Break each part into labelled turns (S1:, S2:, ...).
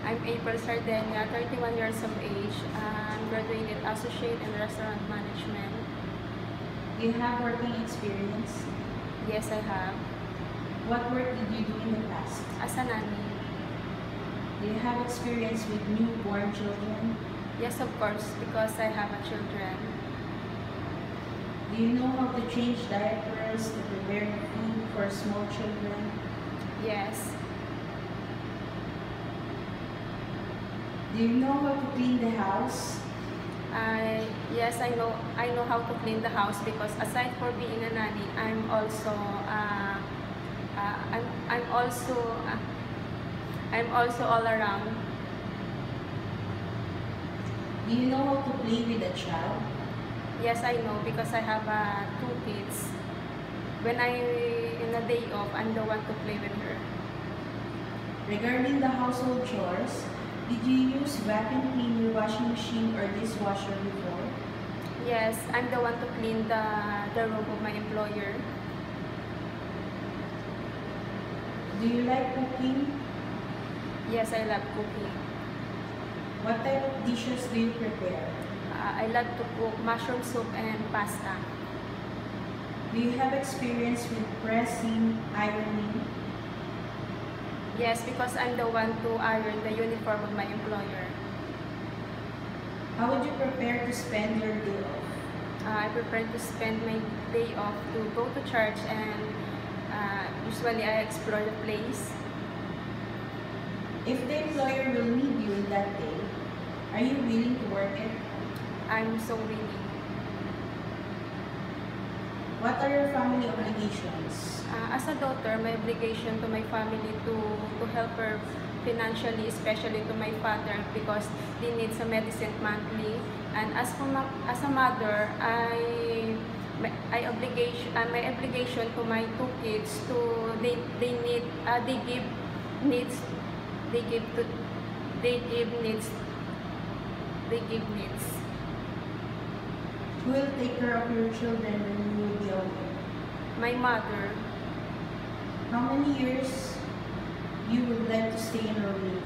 S1: I'm April Sardenia, 31 years of age. I'm graduated associate in restaurant management.
S2: Do you have working experience?
S1: Yes, I have.
S2: What work did you do in the past?
S1: As a nanny.
S2: Do you have experience with newborn children?
S1: Yes, of course, because I have a children.
S2: Do you know how to change diapers, to prepare the food for small children?
S1: Yes.
S2: Do you know how to clean the house?
S1: Yes, I know how to clean the house because aside for being a nanny, I'm also all around.
S2: Do you know how to play with a child?
S1: Yes, I know because I have 2 kids. When I in a day off, I'm the one to play with her.
S2: Regarding the household chores, did you use vacuum cleaner, washing machine, or dishwasher before?
S1: Yes, I'm the one to clean the room of my employer.
S2: Do you like cooking?
S1: Yes, I love cooking.
S2: What type of dishes do you prepare?
S1: I love to cook mushroom soup and pasta.
S2: Do you have experience with pressing, ironing?
S1: Yes, because I'm the one to iron the uniform of my employer.
S2: How would you prepare to spend your day off?
S1: I prefer to spend my day off to go to church and usually I explore the place.
S2: If the employer will need you in that day, are you willing to work it?
S1: I'm so willing.
S2: What are your family obligations?
S1: As a daughter, my obligation to my family to help her financially, especially to my father because they need some medicine monthly. And as a mother, my obligation to my 2 kids to they give needs.
S2: Who will take care of your children when you will be away?
S1: My mother.
S2: How many years you would like to stay in Rome?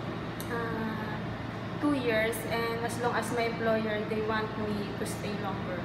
S1: 2 years, and as long as my employer they want me to stay longer.